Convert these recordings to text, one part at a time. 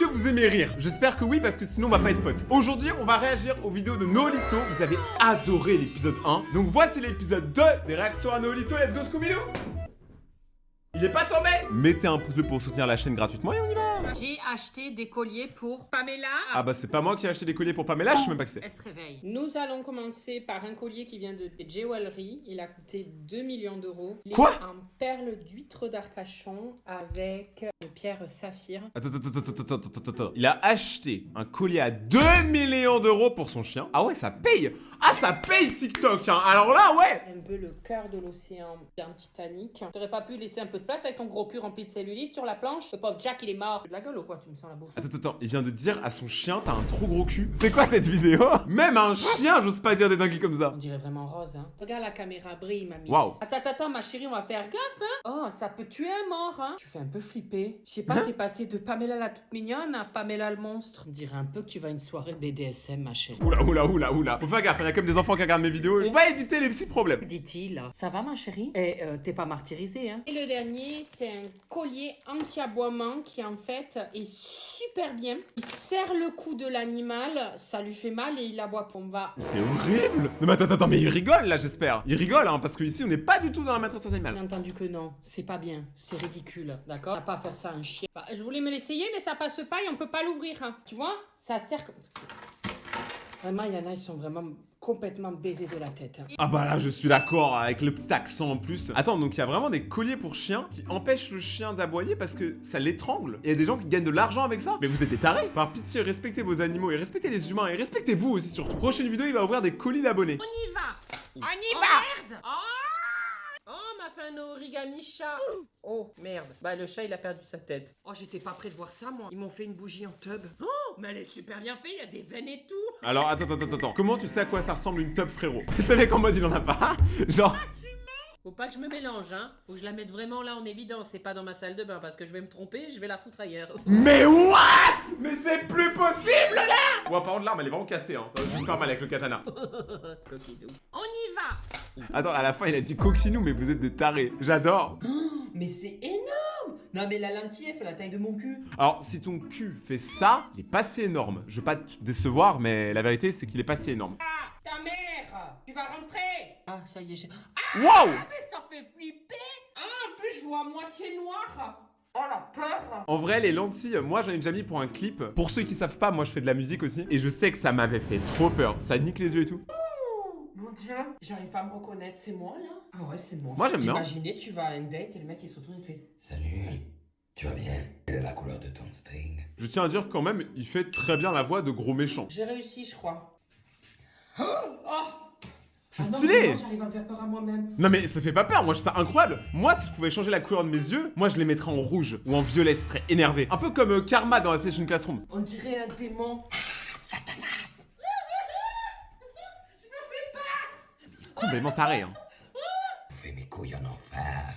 vous aimez rire? J'espère que oui, parce que sinon on va pas être potes. Aujourd'hui, on va réagir aux vidéos de Nolito. Vous avez adoré l'épisode 1. Donc voici l'épisode 2 des réactions à Nolito. Let's go Scooby-Doo! Il est pas tombé! Mettez un pouce bleu pour soutenir la chaîne gratuitement et on y va! J'ai acheté des colliers pour Pamela. Ah bah c'est pas moi qui ai acheté des colliers pour Pamela, je sais même pas qui c'est. Elle se réveille. Nous allons commencer par un collier qui vient de Jewelry. Il a coûté 2 millions d'euros. Il Quoi? est en perles d'huître d'Arcachon avec de pierre saphir. Attends. Il a acheté un collier à 2 millions d'euros pour son chien. Ah ouais, ça paye! Ah ça paye TikTok, hein! Alors là, ouais! Un peu le cœur de l'océan d'un Titanic. T'aurais pas pu laisser un peu de place avec ton gros cul rempli de cellulite sur la planche? Le pauvre Jack, il est mort. De la gueule ou quoi? Tu me sens la bouche. Attends, il vient de dire à son chien, t'as un trop gros cul. C'est quoi cette vidéo? Même un chien, j'ose pas dire des dingueries comme ça. On dirait vraiment rose, hein. Regarde la caméra brille, mamie. Waouh. Attends, ma chérie, on va faire gaffe, hein. Oh, ça peut tuer un mort, hein. Tu fais un peu flipper. Je sais pas, t'es passé de Pamela la toute mignonne à Pamela le monstre. On dirait un peu que tu vas à une soirée BDSM, ma chérie. Oula. Faut faire gaffe, il y a comme des enfants qui regardent mes vidéos. On va éviter les petits problèmes. Dit-il. Ça va, ma chérie? Et t'es pas martyrisée, hein. Et le dernier, c'est un collier anti-aboiement qui, en fait, est super bien. Il serre le cou de l'animal, ça lui fait mal et il aboie pour va. C'est horrible. Non mais attends, mais il rigole là, j'espère. Il rigole, hein, parce que ici on n'est pas du tout dans la maltraitance animale. Bien entendu que non, c'est pas bien, c'est ridicule, d'accord? T'as pas à faire ça à un chien. Bah, je voulais me l'essayer, mais ça passe pas et on peut pas l'ouvrir, hein. Tu vois? Ça sert que... Vraiment, il y en a, ils sont vraiment complètement baisés de la tête. Ah bah là, je suis d'accord, avec le petit accent en plus. Attends, donc il y a vraiment des colliers pour chiens qui empêchent le chien d'aboyer parce que ça l'étrangle. Et il y a des gens qui gagnent de l'argent avec ça. Mais vous êtes des tarés. Par pitié, respectez vos animaux et respectez les humains et respectez-vous aussi surtout. Prochaine vidéo, il va ouvrir des colis d'abonnés. On y va! On y va! Merde! Oh, m'a fait un origami chat! Oh, merde. Bah, le chat, il a perdu sa tête. Oh, j'étais pas prêt de voir ça, moi. Ils m'ont fait une bougie en tub. Oh, mais elle est super bien faite, il y a des veines et tout. Alors, attends. Comment tu sais à quoi ça ressemble une tub, frérot? C'est mec en mode il en a pas. Genre... Faut pas que je me mélange, hein. Faut que je la mette vraiment là en évidence et pas dans ma salle de bain parce que je vais me tromper, je vais la foutre ailleurs. Mais what? Mais c'est plus possible là! Ouais, par contre l'arme elle est vraiment cassée, hein. Je vais me faire mal avec le katana. Coquinou. On y va! Attends, à la fin il a dit coquinou, mais vous êtes des tarés. J'adore. Mais c'est énorme! Non mais la lentille elle fait la taille de mon cul. Alors si ton cul fait ça, il est pas si énorme. Je veux pas te décevoir, mais la vérité c'est qu'il est pas si énorme. Ah, ta mère! Tu vas rentrer! Ah, ça y est, Wow! mais ça fait flipper! Ah, en plus je vois à moitié noir! Oh la peur! En vrai, les lentilles, moi j'en ai déjà mis pour un clip. Pour ceux qui savent pas, moi je fais de la musique aussi. Et je sais que ça m'avait fait trop peur. Ça nique les yeux et tout. Mon dieu, j'arrive pas à me reconnaître, c'est moi là? Ah ouais, c'est moi. Moi, j'aime bien. Imaginez, tu vas à un date et le mec il se retourne et te fait Salut, tu vas bien? Quelle est la couleur de ton string? Je tiens à dire quand même, il fait très bien la voix de gros méchant. j'ai réussi, je crois. Oh! C'est Ah non, stylé! vraiment, j'arrive à me faire peur à moi-même. Non mais ça fait pas peur, moi je trouve ça incroyable. Moi si je pouvais changer la couleur de mes yeux, moi je les mettrais en rouge ou en violet, ce serait énervé. Un peu comme Karma dans la Session Classroom. On dirait un démon. Complètement taré, hein. Vous faites mes couilles en enfer.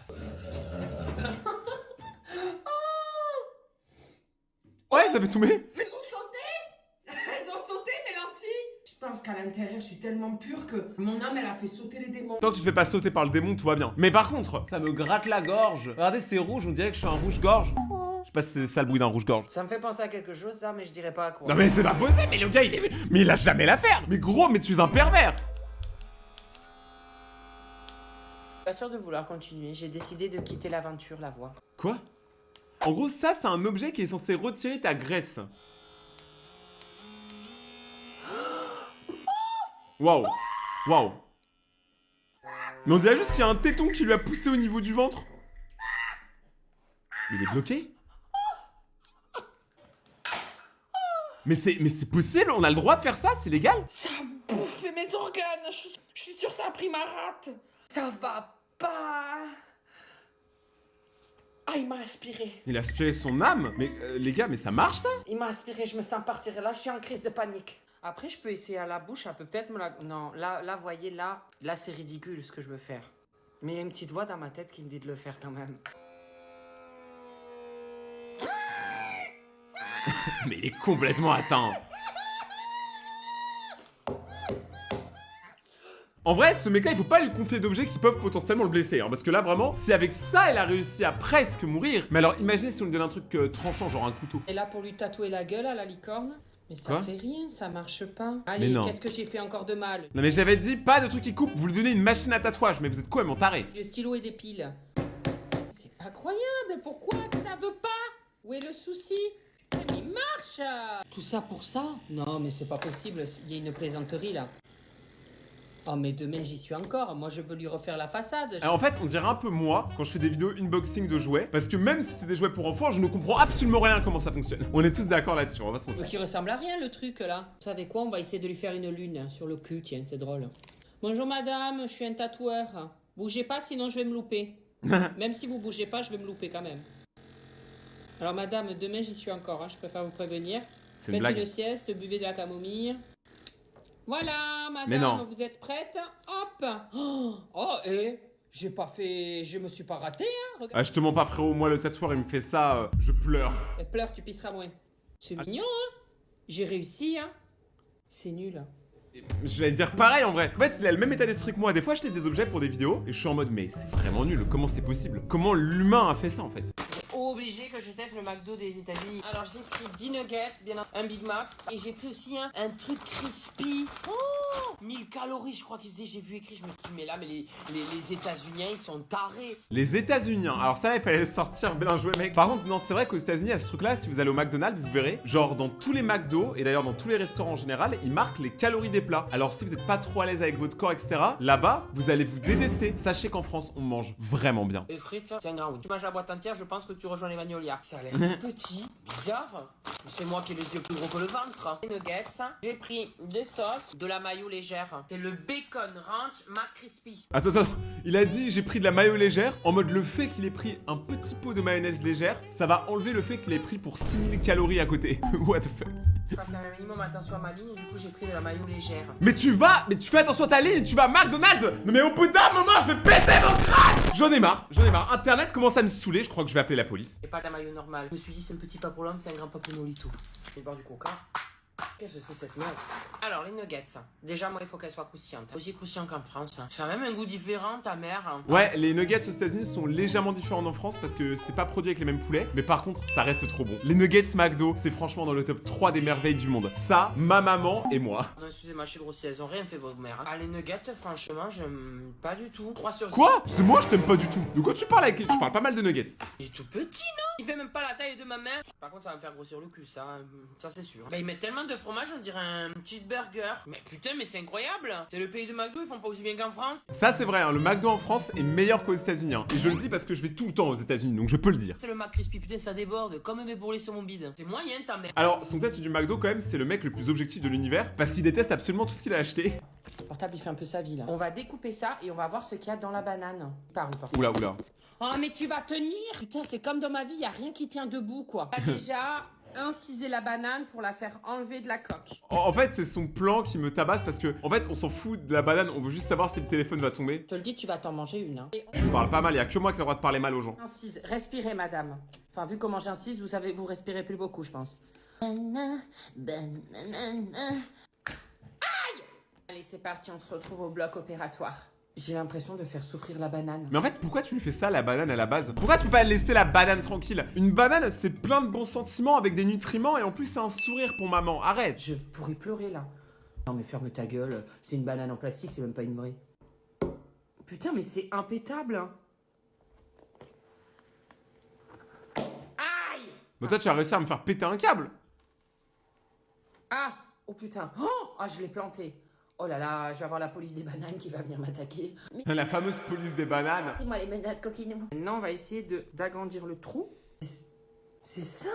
Ouais, ça fait tout mais... Elles ont sauté! Elles ont sauté, mes lentilles! Je pense qu'à l'intérieur, je suis tellement pure que mon âme, elle a fait sauter les démons. Tant que tu te fais pas sauter par le démon, tout va bien. Mais par contre, ça me gratte la gorge. Regardez, c'est rouge, on dirait que je suis un rouge-gorge. Je sais pas si c'est ça le bruit d'un rouge-gorge. Ça me fait penser à quelque chose, ça, mais je dirais pas à quoi. Non mais c'est pas possible, mais le gars il est... Mais il a jamais l'affaire. Mais gros, mais tu es un pervers. Pas sûr de vouloir continuer, j'ai décidé de quitter l'aventure, la voie. Quoi? En gros, ça c'est un objet qui est censé retirer ta graisse. Waouh. Mais on dirait juste qu'il y a un téton qui lui a poussé au niveau du ventre. Il est bloqué? Mais c'est possible? On a le droit de faire ça? C'est légal? Ça a bouffé mes organes, je suis sûre que ça a pris ma rate. Ça va pas. Ah, il m'a aspiré. Il a aspiré son âme? Mais les gars, mais ça marche ça? Il m'a aspiré, je me sens partir. Là, je suis en crise de panique. Après, je peux essayer à la bouche, elle peut peut-être me la... Non, là, voyez, là c'est ridicule ce que je veux faire. Mais il y a une petite voix dans ma tête qui me dit de le faire quand même. Mais il est complètement atteint. En vrai, ce mec-là, il faut pas lui confier d'objets qui peuvent potentiellement le blesser, hein, parce que là, vraiment, si avec ça, elle a réussi à presque mourir. Mais alors, imaginez si on lui donne un truc tranchant, genre un couteau. Et là pour lui tatouer la gueule à la licorne. Mais ça Quoi fait rien, ça marche pas. Mais Allez, non. qu'est-ce que j'ai fait encore de mal? Non mais j'avais dit, pas de trucs qui coupent, vous lui donnez une machine à tatouage, mais vous êtes quoi, mon taré? Le stylo et des piles. C'est pas croyable, pourquoi ça veut pas? Où est le souci? Mais il marche! Tout ça pour ça? Non, mais c'est pas possible, il y a une plaisanterie là. Oh mais demain j'y suis encore, moi je veux lui refaire la façade. Alors en fait, on dirait un peu moi quand je fais des vidéos unboxing de jouets, parce que même si c'est des jouets pour enfants, je ne comprends absolument rien à comment ça fonctionne. On est tous d'accord là-dessus, on va se mentir. Qui ressemble à rien le truc là. Vous savez quoi, on va essayer de lui faire une lune sur le cul, tiens, c'est drôle. Bonjour madame, je suis un tatoueur. Bougez pas sinon je vais me louper. Même si vous bougez pas, je vais me louper quand même. Alors madame, demain j'y suis encore, hein, je préfère vous prévenir. C'est une Faites blague. une sieste, buvez de la camomille. Voilà, Mais non. madame, vous êtes prête? Hop! Oh, et j'ai pas fait... Je me suis pas raté, hein? Regarde. Ah, je te mens pas frérot, moi le tatoueur il me fait ça, je pleure. Et pleure, tu pisseras moins. C'est mignon, hein? J'ai réussi, hein? C'est nul. Je vais dire pareil en vrai. En fait, il a le même état d'esprit que moi. Des fois, j'étais des objets pour des vidéos et je suis en mode, mais c'est vraiment nul. Comment c'est possible? Comment l'humain a fait ça en fait? Obligé que je teste le McDo des États-Unis. Alors j'ai pris 10 nuggets, bien un Big Mac, et j'ai pris aussi un truc crispy. Oh, 1000 calories, je crois qu'ils faisaient. J'ai vu écrit, je me suis dit, mais là, mais les États-Unis, ils sont tarés. Les États-Unis, hein. Alors ça, il fallait le sortir, bien joué mec. Par contre, non, c'est vrai qu'aux États-Unis, à ce truc-là, si vous allez au McDonald's, vous verrez, genre dans tous les McDo et d'ailleurs dans tous les restaurants en général, ils marquent les calories des plats. Alors si vous n'êtes pas trop à l'aise avec votre corps, etc., là-bas, vous allez vous détester. Sachez qu'en France, on mange vraiment bien. Les frites, c'est un grand oui. Tu manges la boîte entière, je pense que tu rejoins les Magnolia. Ça a l'air petit, bizarre. C'est moi qui ai les yeux plus gros que le ventre. Les nuggets, j'ai pris des sauces, de la mayo légère. C'est le bacon ranch McCrispy. Attends, il a dit j'ai pris de la mayo légère, en mode le fait qu'il ait pris un petit pot de mayonnaise légère, ça va enlever le fait qu'il ait pris pour 6000 calories à côté. What the fuck? Je fasse un minimum attention à ma ligne, du coup j'ai pris de la mayo légère. Mais tu fais attention à ta ligne, tu vas à McDonald's. Non mais au bout d'un moment, je vais péter mon crâne. J'en ai marre. Internet commence à me saouler, je crois que je vais appeler la police. Et pas de la mayo normale. Je me suis dit c'est un petit pas pour l'homme, c'est un grand pas pour Nolito. Je vais boire du coca. Qu'est-ce que c'est cette merde? Alors les nuggets, déjà moi il faut qu'elles soient croustillantes. Aussi croustillantes qu'en France. Ça a même un goût différent, ta mère. Ouais, les nuggets aux États-Unis sont légèrement différents en France parce que c'est pas produit avec les mêmes poulets, mais par contre, ça reste trop bon. Les nuggets McDo, c'est franchement dans le top 3 des merveilles du monde. Ça, ma maman et moi. Non, excusez-moi, je suis grossier, elles ont rien fait vos mères. Ah, les nuggets, franchement, j'aime pas du tout. 3 sur 10. Quoi? C'est moi, je t'aime pas du tout. De quoi tu parles avec... Tu parles pas mal de nuggets. Il est tout petit, non? Il fait même pas la taille de ma main. Par contre, ça va me faire grossir le cul, ça c'est sûr. Bah, ils mettent tellement de fromage, on dirait un cheeseburger. Mais putain, mais c'est incroyable. C'est le pays de McDo, ils font pas aussi bien qu'en France. Ça, c'est vrai, hein, le McDo en France est meilleur qu'aux États-Unis. Hein. Et je le dis parce que je vais tout le temps aux États-Unis, donc je peux le dire. C'est le McCrispy, putain, ça déborde. Comme mes bourrelets sur mon bide. C'est moyen, ta mère. Alors, son test du McDo, quand même, c'est le mec le plus objectif de l'univers parce qu'il déteste absolument tout ce qu'il a acheté. Le portable il fait un peu sa vie là. On va découper ça et on va voir ce qu'il y a dans la banane. Par où, Oula. Oh mais tu vas tenir. Putain, c'est comme dans ma vie, y a rien qui tient debout quoi. T'as déjà inciser la banane pour la faire enlever de la coque. En fait, c'est son plan qui me tabasse parce que, en fait, on s'en fout de la banane, on veut juste savoir si le téléphone va tomber. Je te le dis, tu vas t'en manger une. Hein. Tu me parles pas mal, y a que moi qui ai le droit de parler mal aux gens. Incise, respirez madame. Enfin, vu comment j'incise, vous savez, vous respirez plus beaucoup, je pense. Aïe! Allez, c'est parti, on se retrouve au bloc opératoire. J'ai l'impression de faire souffrir la banane. Mais en fait, pourquoi tu lui fais ça, la banane, à la base? Pourquoi tu peux pas laisser la banane tranquille? Une banane, c'est plein de bons sentiments avec des nutriments et en plus, c'est un sourire pour maman. Arrête! Je pourrais pleurer, là. Non, mais ferme ta gueule. C'est une banane en plastique, c'est même pas une vraie. Putain, mais c'est impétable, hein. Aïe! Mais toi, tu as réussi à me faire péter un câble! Ah! Oh putain! Oh! Ah, je l'ai planté. Oh là là, je vais avoir la police des bananes qui va venir m'attaquer. La fameuse police des bananes. Dis-moi les bananes coquinou. Maintenant, on va essayer d'agrandir le trou. C'est ça?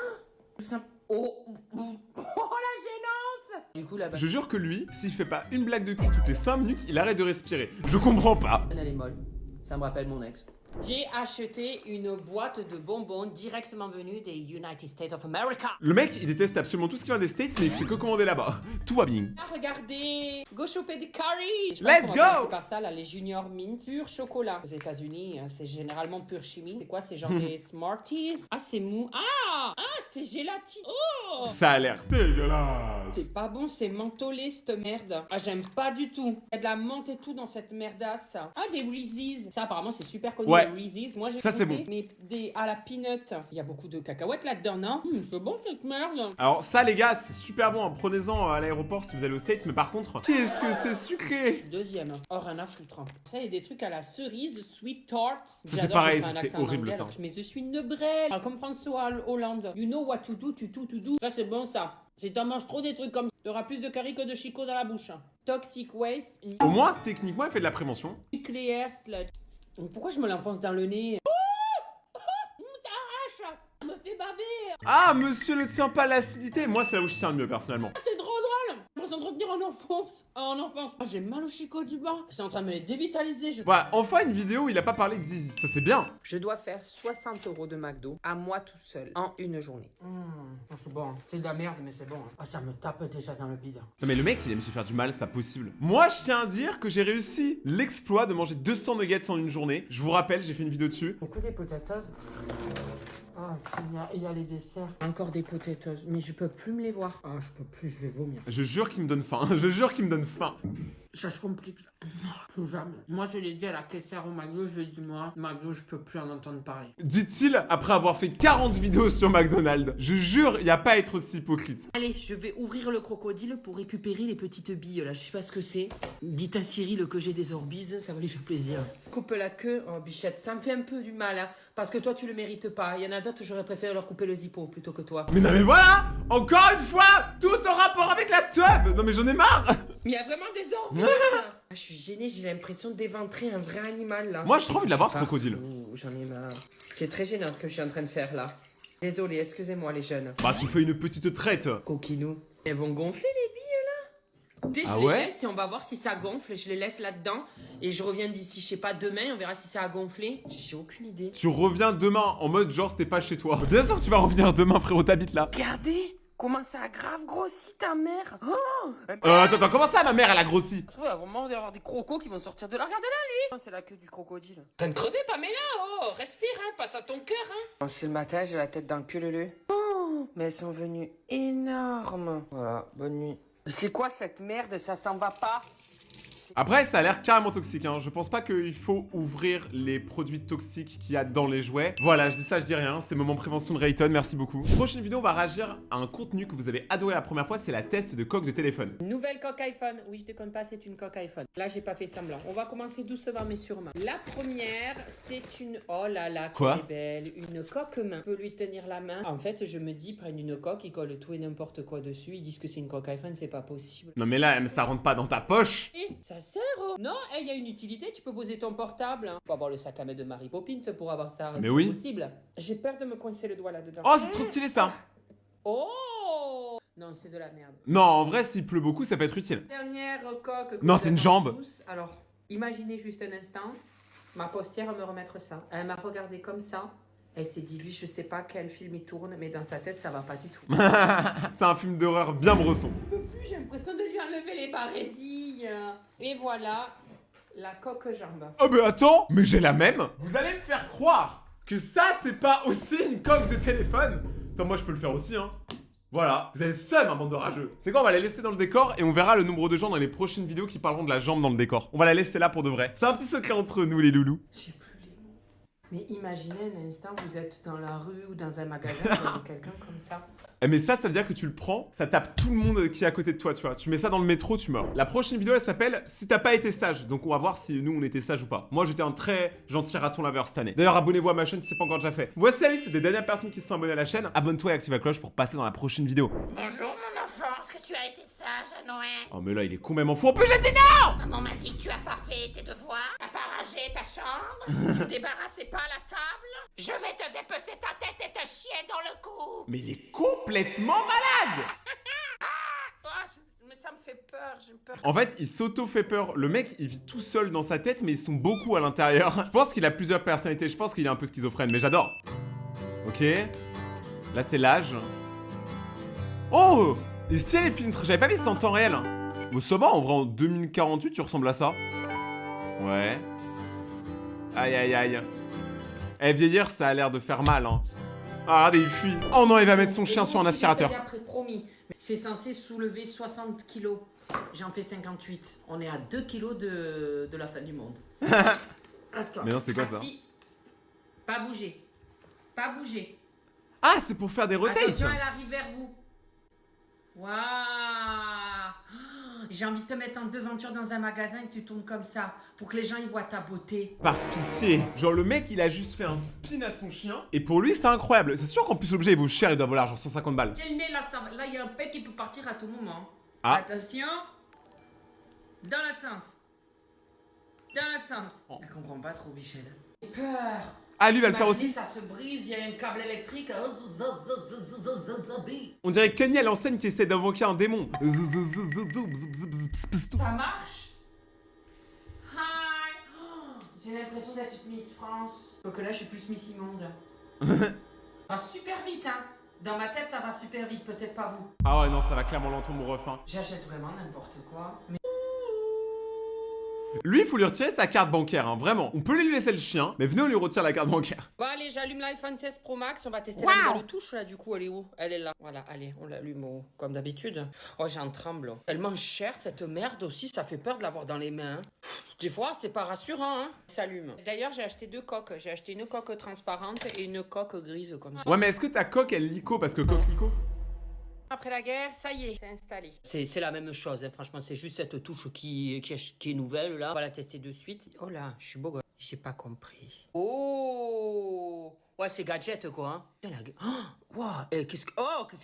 Tout simple. Oh! Oh, la gênance! Du coup, la Je jure que lui, s'il fait pas une blague de cul toutes les 5 minutes, il arrête de respirer. Je comprends pas. banane, elle est molle. Ça me rappelle mon ex. J'ai acheté une boîte de bonbons directement venue des United States of America. Le mec, il déteste absolument tout ce qui vient des States, mais il fait que commander là-bas. Tout va bien. Ah, regardez, go choper des curry. Je pense Let's qu'on va go. commencer par ça, là, les Junior Mint pur chocolat. Aux États-Unis, c'est généralement pure chimie. C'est quoi? C'est genre des Smarties. Ah, c'est mou. Ah, c'est gélatine. Oh, Ça a l'air dégueulasse. c'est pas bon, c'est mentholé cette merde. Ah, j'aime pas du tout. Il y a de la menthe et tout dans cette merdasse. Ah, des Reese's. Ça, apparemment, c'est super connu, Ouais. les Reese's. Moi, j'ai Ça, c'est goûté, bon. mais des à la peanut. Il y a beaucoup de cacahuètes là-dedans, non? C'est bon cette merde. Alors ça les gars, c'est super bon, hein. Prenez-en à l'aéroport si vous allez aux States, mais par contre, qu'est-ce que c'est sucré. Deuxième. Oh, rien à foutre. Ça, il y a des trucs à la cerise, sweet tart. c'est J'adore, pareil, j'ai fait un c'est accent en horrible, anglais, ça. alors, mais je suis une brêle. Ah, comme François Hollande. You know what to do, to do. Ça, c'est bon, ça. Si t'en manges trop des trucs comme ça, t'auras plus de curry que de Chico dans la bouche. Toxic waste, Au moins, techniquement, elle fait de la prévention. nucléaire, sludge. Pourquoi je me l'enfonce dans le nez? T'arrache! Ça me fait baver! Ah, monsieur ne tient pas l'acidité. Moi, c'est là où je tiens le mieux, personnellement. C'est trop drôle! J'ai l'impression de revenir en enfance. En enfance. Ah, j'ai mal au chicot du bas. C'est en train de me les dévitaliser. Voilà, enfin une vidéo où il a pas parlé de Zizi. Ça, c'est bien. Je dois faire 60 € de McDo à moi tout seul en une journée. C'est bon. C'est de la merde, mais c'est bon. Ah, ça me tape déjà dans le bide. Non mais le mec, il aime se faire du mal, c'est pas possible. Moi, je tiens à dire que j'ai réussi l'exploit de manger 200 nuggets en une journée. Je vous rappelle, j'ai fait une vidéo dessus. Beaucoup des potatoes. Ah, il y a les desserts. Encore des potatoes, mais je peux plus me les voir. Ah, je peux plus, je vais vomir. Je jure qu'il me donne faim. Je jure qu'il me donne faim. Ça se complique. Plus jamais. Moi, je l'ai dit à la caissière au McDo, je lui ai dit, moi, McDo, je peux plus en entendre parler. Dit-il après avoir fait 40 vidéos sur McDonald's. Je jure, y a pas à être aussi hypocrite. Allez, je vais ouvrir le crocodile pour récupérer les petites billes là. Je sais pas ce que c'est. Dites à Cyril que j'ai des orbises, ça va lui faire plaisir. Coupe la queue, oh bichette, ça me fait un peu du mal, hein, parce que toi tu le mérites pas. Il y en a d'autres, j'aurais préféré leur couper le zippo plutôt que toi. Mais non mais voilà. Encore une fois, tout en rapport avec la tub. Non mais j'en ai marre. Mais il y a vraiment des orbises. Ah, je suis gênée, j'ai l'impression d'éventrer un vrai animal là. Moi, j'ai trop envie de l'avoir, ce crocodile. J'en ai marre. C'est très gênant ce que je suis en train de faire là. Désolé, excusez-moi les jeunes. Bah, tu fais une petite traite. Coquinou. Elles vont gonfler les billes là. Tu sais, Ah je les ouais laisse et on va voir si ça gonfle. Je les laisse là-dedans et je reviens d'ici, je sais pas, demain, on verra si ça a gonflé. J'ai aucune idée. Tu reviens demain en mode genre t'es pas chez toi. Bien sûr que tu vas revenir demain, frérot, t'habites là. Regardez comment ça a grave grossi ta mère. Oh, Attends, comment ça, ma mère, elle a grossi? il va vraiment y avoir des crocos qui vont sortir de là. Regardez là, lui. Oh, c'est la queue du crocodile. T'es en train de crever, Pamela. Oh, respire, hein, passe à ton cœur, hein. Oh, c'est le matin, j'ai la tête dans le queue. Oh, mais elles sont venues énormes. Voilà, bonne nuit. C'est quoi cette merde? Ça s'en va pas. Après, ça a l'air carrément toxique, hein. Je pense pas qu'il faut ouvrir les produits toxiques qu'il y a dans les jouets. Voilà, je dis ça, je dis rien. C'est moment prévention de Rayton, merci beaucoup. Prochaine vidéo, on va réagir à un contenu que vous avez adoré la première fois, c'est la test de coque de téléphone. Nouvelle coque iPhone. Oui, je déconne pas, c'est une coque iPhone. Là, j'ai pas fait semblant. On va commencer doucement mais sûrement. La première, c'est une... Oh là là, Quoi? qu'elle est belle. Une coque main. Je peux lui tenir la main. En fait, je me dis, prennent une coque, ils collent tout et n'importe quoi dessus. Ils disent que c'est une coque iPhone, c'est pas possible. Non mais là, ça rentre pas dans ta poche. Et ça sert, oh. Non, il y a une utilité, tu peux poser ton portable. Faut avoir le sac à main de Mary Poppins pour avoir ça. Mais c'est oui. possible. J'ai peur de me coincer le doigt là-dedans. Oh, c'est trop stylé ça. Oh non, c'est de la merde. Non, en vrai, s'il pleut beaucoup, ça peut être utile. Dernière coque. que Non, vous c'est une attendez jambe. tous. Alors, imaginez juste un instant, ma postière me remettre ça. Elle m'a regardé comme ça. Elle s'est dit, lui, je sais pas quel film il tourne, mais dans sa tête, ça va pas du tout. C'est un film d'horreur bien bresson. Je peux plus, j'ai l'impression de lui enlever les barésilles. Et voilà, la coque jambe. Oh mais attends, mais j'ai la même. Vous allez me faire croire que ça, c'est pas aussi une coque de téléphone. Attends, moi, je peux le faire aussi, hein. Voilà, vous avez le seum, un bande de rageux. C'est quoi, on va la laisser dans le décor et on verra le nombre de gens dans les prochaines vidéos qui parleront de la jambe dans le décor. On va la laisser là pour de vrai. C'est un petit secret entre nous, les loulous. J'ai plus les mots. Mais imaginez un instant, vous êtes dans la rue ou dans un magasin, vous avez quelqu'un comme ça. Eh mais ça veut dire que tu le prends, ça tape tout le monde qui est à côté de toi, tu vois. Tu mets ça dans le métro, tu meurs. La prochaine vidéo, elle s'appelle « Si t'as pas été sage ». Donc on va voir si nous, on était sages ou pas. Moi, j'étais un très gentil raton laveur cette année. D'ailleurs, abonnez-vous à ma chaîne si c'est pas encore déjà fait. Voici la liste des dernières personnes qui se sont abonnées à la chaîne. Abonne-toi et active la cloche pour passer dans la prochaine vidéo. Bonjour mon enfant, est-ce que tu as été sage à Noël? Oh mais là, il est complètement fou. En plus, j'ai dit non. Maman m'a dit que tu as pas fait tes devoirs, t'as pas rangé ta chambre, tu débarrassais pas la table. Je vais te dépecer ta tête et te chier dans le cou. Mais il est complètement malade. Ah, mais ça me fait peur, j'ai peur. En fait, il s'auto-fait peur. Le mec, il vit tout seul dans sa tête, mais ils sont beaucoup à l'intérieur. Je pense qu'il a plusieurs personnalités. Je pense qu'il est un peu schizophrène, mais j'adore. Ok. Là, c'est l'âge. Oh! Ici, les filtres. J'avais pas vu ça en temps réel. Bon, ça va, en vrai, en 2048, tu ressembles à ça. Ouais. Aïe, aïe, aïe. Eh, vieillir, ça a l'air de faire mal, hein. Ah, regardez, il fuit. Oh non, il va mettre son chien sur un aspirateur. Après, promis. C'est censé soulever 60 kilos. J'en fais 58. On est à 2 kilos de la fin du monde. Attends. Mais non, c'est quoi ça? Assis. Pas bouger. Pas bouger. Ah, c'est pour faire des rotates. Attention, elle arrive vers vous. Waouh! J'ai envie de te mettre en devanture dans un magasin et que tu tournes comme ça pour que les gens y voient ta beauté. Par pitié. Genre, le mec, il a juste fait un spin à son chien. Et pour lui, c'est incroyable. C'est sûr qu'en plus, l'objet, il vaut cher, il doit valoir genre 150 balles. Quel nez là, ça va. Là, il y a un pet qui peut partir à tout moment. Ah. Attention. Dans l'autre sens. Dans l'autre sens. Oh. Elle comprend pas trop, Michel. J'ai peur. Ah, lui va le faire Imaginez, aussi. ça se brise, il y a un câble électrique. On dirait Kenny à l'enseigne qui essaie d'invoquer un démon. Ça marche? Hi. Oh, j'ai l'impression d'être Miss France. Quoique là, je suis plus Miss Immonde. Ça va super vite, hein. Dans ma tête, ça va super vite, peut-être pas vous. Ah ouais, non, ça va clairement lentement, mon ref, hein. J'achète vraiment n'importe quoi. Mais Lui, il faut lui retirer sa carte bancaire, hein, vraiment. On peut lui laisser le chien, mais venez, on lui retire la carte bancaire. bon, allez, j'allume l'iPhone 16 Pro Max. On va tester Wow. la nouvelle touche là. Du coup, elle est où? Elle est là. Voilà, allez, on l'allume comme d'habitude. Oh, j'en tremble. Tellement cher cette merde aussi, ça fait peur de l'avoir dans les mains. Des fois, c'est pas rassurant, hein. Ça s'allume. D'ailleurs, j'ai acheté 2 coques. J'ai acheté une coque transparente et une coque grise comme ça. Ouais, mais est-ce que ta coque, elle lico? Parce que coque lico. Après la guerre, ça y est, c'est installé. C'est la même chose, hein. Franchement, c'est juste cette touche qui est nouvelle là. On va la tester de suite. Oh là, je suis beau gosse. J'ai pas compris. Oh, ouais, c'est gadget quoi. Hein. Tiens, oh, wow. Qu'est-ce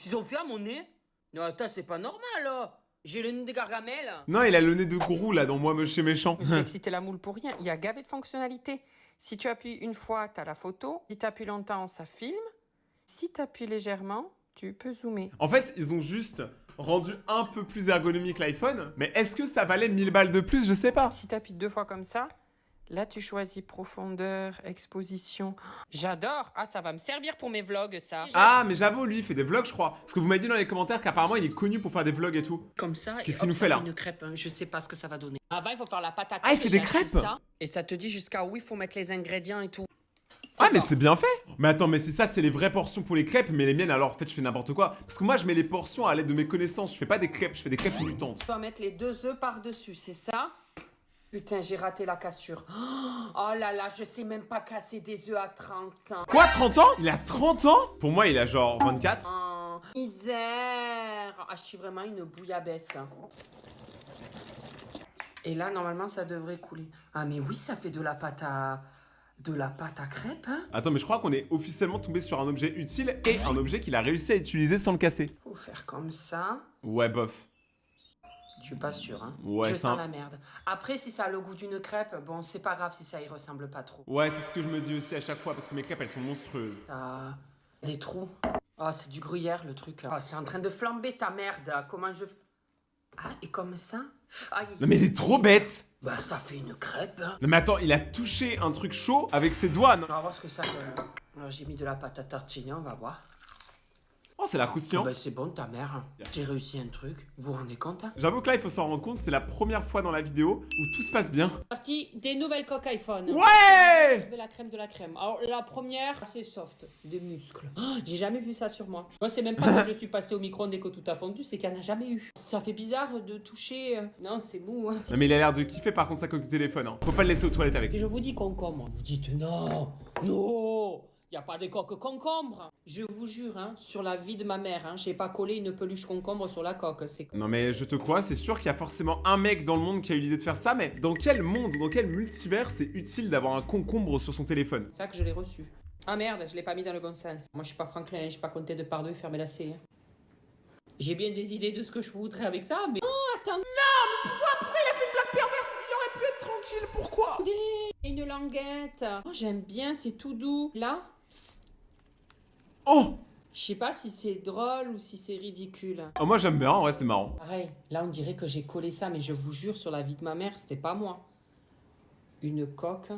qu'ils ont fait à mon nez? Non, attends, c'est pas normal là. J'ai le nez de Gargamel. Non, il a le nez de Grou, là, dans Moi, Moche et Méchant. Je sais que c'était la moule pour rien. Il y a gavé de fonctionnalités. Si tu appuies une fois, t'as la photo. Si tu appuies longtemps, ça filme. Si tu appuies légèrement, tu peux zoomer. En fait, ils ont juste rendu un peu plus ergonomique l'iPhone, mais est-ce que ça valait 1000 balles de plus? Je sais pas. Si tu appuies 2 fois comme ça, là tu choisis profondeur, exposition. J'adore. Ah, ça va me servir pour mes vlogs, ça. Ah, mais j'avoue, lui, il fait des vlogs, je crois. Parce que vous m'avez dit dans les commentaires qu'apparemment, il est connu pour faire des vlogs et tout. Comme ça. Qu'est-ce et qu'il hop, nous ça fait, là? Une crêpe, hein. Je sais pas ce que ça va donner. Avant, il faut faire la pâte à crêpes. Ah, il fait des j'ai acheté crêpes? ça, et ça te dit jusqu'à où il faut mettre les ingrédients et tout. Ah, mais c'est bien fait. Mais attends, mais c'est ça, c'est les vraies portions pour les crêpes, mais les miennes, alors en fait, je fais n'importe quoi. Parce que moi, je mets les portions à l'aide de mes connaissances. Je fais pas des crêpes, je fais des crêpes mutantes. Tu dois mettre les 2 œufs par-dessus, c'est ça? Putain, j'ai raté la cassure. Oh là là, je sais même pas casser des œufs à 30 ans. Quoi, 30 ans? Il a 30 ans? Pour moi, il a genre 24. Oh, misère. Ah, je suis vraiment une bouillabaisse. Et là, normalement, ça devrait couler. Ah, mais oui, ça fait de la pâte à crêpes, hein. Attends, mais je crois qu'on est officiellement tombé sur un objet utile et un objet qu'il a réussi à utiliser sans le casser. Faut faire comme ça. Ouais, bof. Je suis pas sûre, hein. Ouais, je ça- sens la merde. Après, si ça a le goût d'une crêpe, bon, c'est pas grave si ça y ressemble pas trop. Ouais, c'est ce que je me dis aussi à chaque fois parce que mes crêpes, elles sont monstrueuses. Ça... Des trous. Oh, c'est du gruyère, le truc. Oh, c'est en train de flamber ta merde. Comment je... Ah, et comme ça? Aïe. Non, mais il est trop bête. Bah, ça fait une crêpe, hein. Non, mais attends, il a touché un truc chaud avec ses doigts. Non. On va voir ce que ça donne. Alors, j'ai mis de la pâte à tartiner, on va voir. Oh, c'est la croustillant. Bah, c'est bon, ta mère. J'ai réussi un truc. Vous vous rendez compte, hein? J'avoue que là, il faut s'en rendre compte, c'est la première fois dans la vidéo où tout se passe bien. Partie des nouvelles coques iPhone. Ouais! De la crème de la crème. Alors, la première, c'est soft. Des muscles. Oh, j'ai jamais vu ça sur moi. Moi, c'est même pas que je suis passée au micro-ondes et que tout a fondu, c'est qu'il n'y en a jamais eu. Ça fait bizarre de toucher. Non, c'est mou, hein. Non, mais il a l'air de kiffer par contre sa coque de téléphone. Hein. Faut pas le laisser aux toilettes avec. Et je vous dis concombre. Vous dites non, non, y a pas de coque concombre. Je vous jure, hein, sur la vie de ma mère, hein, j'ai pas collé une peluche concombre sur la coque. C'est Non, mais je te crois, c'est sûr qu'il y a forcément un mec dans le monde qui a eu l'idée de faire ça, mais dans quel monde, dans quel multivers c'est utile d'avoir un concombre sur son téléphone? ça que je l'ai reçu. Ah merde, je l'ai pas mis dans le bon sens. Moi, je suis pas Franklin, je suis pas compté de par deux faire mes lacets. Hein. J'ai bien des idées de ce que je voudrais avec ça, mais... Oh, attends, Pourquoi il a fait une blague perverse? Il aurait pu être tranquille, pourquoi? une languette. Oh, j'aime bien, c'est tout doux. Là, Oh! Je sais pas si c'est drôle ou si c'est ridicule. Oh, moi j'aime bien, ouais, c'est marrant. Pareil, là on dirait que j'ai collé ça, mais je vous jure, sur la vie de ma mère, c'était pas moi. Une coque,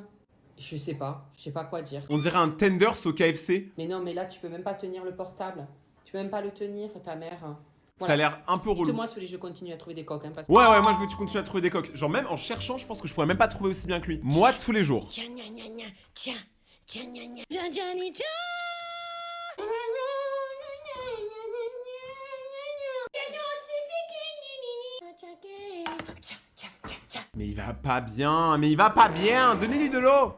je sais pas quoi dire. On dirait un Tenders au KFC. Mais non, mais là tu peux même pas tenir le portable. Tu peux même pas le tenir, ta mère. Ça a l'air un peu relou. Dites-moi si je continue à trouver des coques. Hein, parce que... Ouais, moi je veux que tu continues à trouver des coques. Genre même en cherchant, je pense que je pourrais même pas trouver aussi bien que lui. Moi, tous les jours. Tiens, gna, gna, gna. Tiens, tiens, gna, gna. Mais il va pas bien, mais il va pas bien. Donnez-lui de l'eau.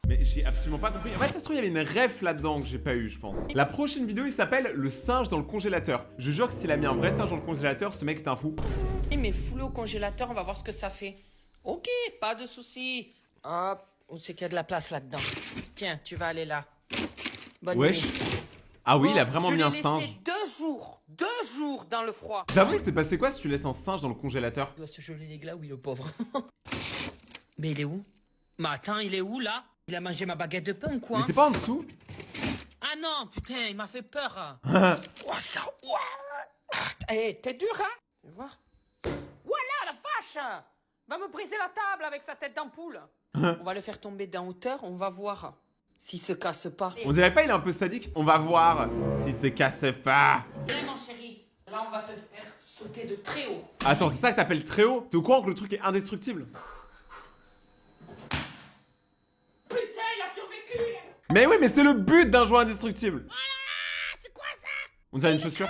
Mais j'ai absolument pas compris. En fait, ça se trouve, il y avait une ref là-dedans que j'ai pas eu, je pense. La prochaine vidéo, il s'appelle Le singe dans le congélateur. Je jure que s'il a mis un vrai singe dans le congélateur, ce mec est un fou. Mais fous-le au congélateur, on va voir ce que ça fait. Ok, pas de soucis. Hop, on sait qu'il y a de la place là-dedans. Tiens, tu vas aller là. Bonne Wesh. nuit. Ah oui, Bon, il a vraiment mis un Je l'ai singe. laissé 2 jours dans le froid. J'avoue, il s'est passé quoi si tu laisses un singe dans le congélateur? Il doit se geler les glaous, oui, le pauvre. Mais il est où? Mais attends, il est où là? Il a mangé ma baguette de pain ou quoi? Il était pas en dessous? Ah non, putain, il m'a fait peur. Oh ça, Eh, t'es dur, hein? Tu vas voir. Voilà la vache! Va me briser la table avec sa tête d'ampoule. On va le faire tomber d'un hauteur, on va voir s'il se casse pas. On dirait pas il est un peu sadique? On va voir si se casse pas. Viens mon chéri, là on va te faire sauter de très haut. Attends, c'est ça que t'appelles très haut? T'es au courant que le truc est indestructible? Putain, il a survécu! Mais oui, mais c'est le but d'un joueur indestructible. C'est quoi ça? On dirait une chaussure.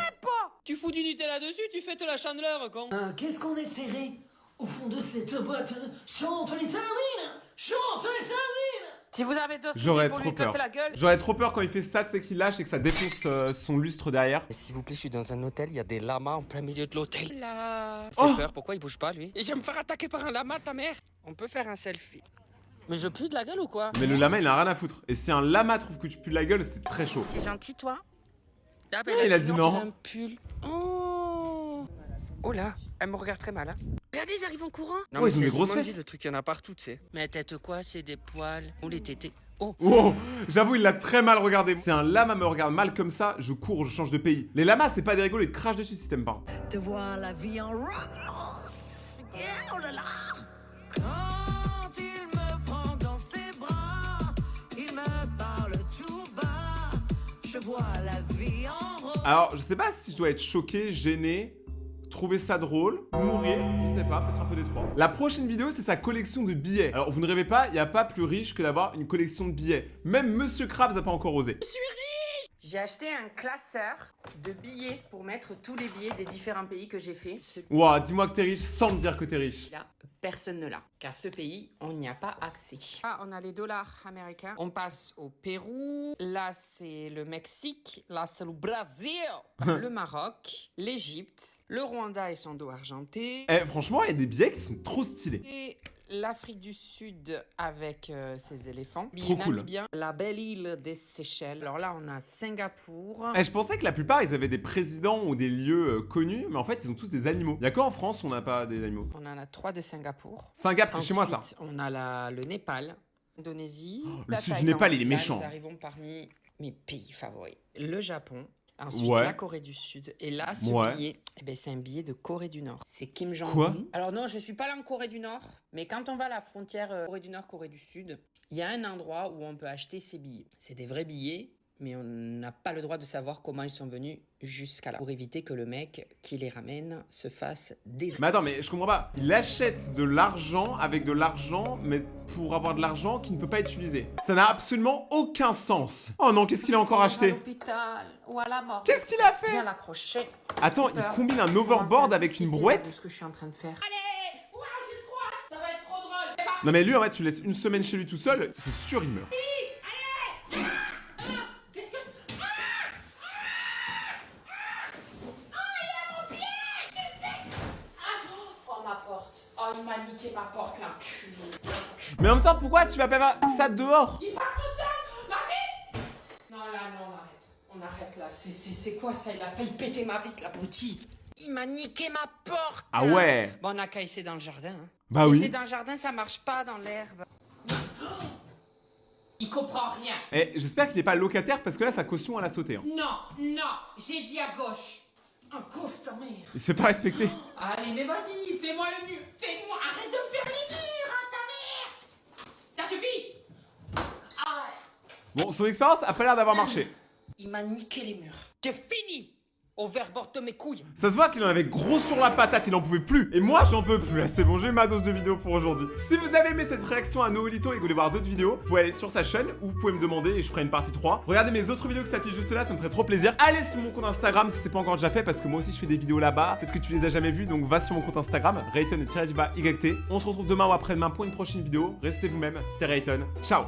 Tu fous du Nutella dessus, tu fêtes la chandeleur, con. Qu'est-ce qu'on est serré au fond de cette boîte? Chante les sardines! Chante les sardines! Si vous avez d'autres J'aurais idées pour trop lui peur. péter la gueule. J'aurais trop peur quand il fait ça, tu sais qu'il lâche et que ça défonce son lustre derrière. S'il vous plaît, je suis dans un hôtel, il y a des lamas en plein milieu de l'hôtel. Là. J'ai peur, pourquoi il bouge pas lui? Et je vais me faire attaquer par un lama, ta mère. On peut faire un selfie. Mais je pue de la gueule ou quoi? Mais le lama, il a rien à foutre. Et si un lama trouve que tu pues de la gueule, c'est très chaud. T'es gentil, toi? Ah, Ouais, il a dit non. Un pull. Oh là, elle me regarde très mal. Hein. Regardez, ils arrivent en courant. Non, Oh, mais ils ont c'est des grosses vraiment fesses. dit, le truc, il y en a partout, tu sais. Mais tête quoi, c'est des poils. Ou les tétés. Oh. Oh, j'avoue, il l'a très mal regardé. Si un lama me regarde mal comme ça, je cours, je change de pays. Les lamas, c'est pas des rigolos, ils te crachent dessus si t'aimes pas. Te voir la vie en rose. Yeah, oh là là. Quand il me prend dans ses bras, il me parle tout bas. Je vois la vie en rose. Alors, je sais pas si je dois être choqué, gêné, trouver ça drôle, mourir, je sais pas, peut-être un peu des trois. La prochaine vidéo, c'est sa collection de billets. Alors, vous ne rêvez pas, il n'y a pas plus riche que d'avoir une collection de billets. Même Monsieur Krabs a pas encore osé. J'ai acheté un classeur de billets pour mettre tous les billets des différents pays que j'ai fait. Ouah, dis-moi que t'es riche sans me dire que t'es riche. Là, personne ne l'a. Car ce pays, on n'y a pas accès. Là, on a les dollars américains. On passe au Pérou. Là, c'est le Mexique. Là, c'est le Brésil. Le Maroc. L'Égypte. Le Rwanda et son dos argenté. Eh, franchement, il y a des billets qui sont trop stylés. Et l'Afrique du Sud avec ses éléphants. Trop cool. Namibien, la belle île des Seychelles. Alors là, on a Singapour. Eh, je pensais que la plupart, ils avaient des présidents ou des lieux connus, mais en fait, ils ont tous des animaux. Y a quoi en France où on n'a pas des animaux? On en a 3 de Singapour. Singapour, c'est chez moi ça. Ensuite, on a le Népal, l'Indonésie. le la sud du Thaïlande. Népal, il est Là, méchant. Nous arrivons parmi mes pays favoris. Le Japon. Ensuite, Ouais. la Corée du Sud. Et là, ce Ouais. billet, eh ben, c'est un billet de Corée du Nord. C'est Kim Jong-un. Quoi? Alors non, je suis pas là en Corée du Nord, mais quand on va à la frontière Corée du Nord, Corée du Sud, il y a un endroit où on peut acheter ces billets. C'est des vrais billets, mais on n'a pas le droit de savoir comment ils sont venus jusqu'à là. Pour éviter que le mec qui les ramène se fasse des... Mais attends, mais je comprends pas. Il achète de l'argent avec de l'argent, mais pour avoir de l'argent qui ne peut pas être utilisé. Ça n'a absolument aucun sens. Oh non, qu'est-ce qu'il a encore À acheté? l'hôpital ou à la mort. Qu'est-ce qu'il a fait? Viens l'accrocher. Attends, il combine un overboard avec une De brouette? ce que je suis en train de faire. Ça va être trop drôle. Non mais lui, en fait, tu laisses une semaine chez lui tout seul, c'est sûr, il meurt. Oh ma porte. Oh il m'a niqué ma porte là. Mais en même temps, pourquoi tu vas pas faire ça dehors? Non là non on arrête. On arrête là. C'est quoi ça? Il a failli péter ma vitre l'abruti. Il m'a niqué ma porte. Ah ouais? Bon on a qu'à essayer dans le jardin. Hein. Bah Essayer oui. dans le jardin ça marche pas dans l'herbe. Il comprend rien. Eh, j'espère qu'il est pas locataire parce que là, sa caution, elle a sauté. Hein. Non, j'ai dit à gauche. À gauche, ta mère. Il se fait pas respecter. Allez, mais vas-y, fais-moi le mur. Fais-moi, arrête de me faire les murs, hein, ta mère. Ça suffit. Ah. Bon, son expérience a pas l'air d'avoir marché. Il m'a niqué les murs. C'est fini. Au verre-bord de mes couilles. Ça se voit qu'il en avait gros sur la patate, il en pouvait plus. Et moi, j'en peux plus. Là, c'est bon, j'ai eu ma dose de vidéos pour aujourd'hui. Si vous avez aimé cette réaction à Noolito et que vous voulez voir d'autres vidéos, vous pouvez aller sur sa chaîne ou vous pouvez me demander et je ferai une partie 3. Regardez mes autres vidéos qui s'affichent juste là, ça me ferait trop plaisir. Allez sur mon compte Instagram si c'est pas encore déjà fait parce que moi aussi je fais des vidéos là-bas. Peut-être que tu les as jamais vues, donc va sur mon compte Instagram, Rayton_YT. On se retrouve demain ou après-demain pour une prochaine vidéo. Restez vous-même, c'était Rayton. Ciao.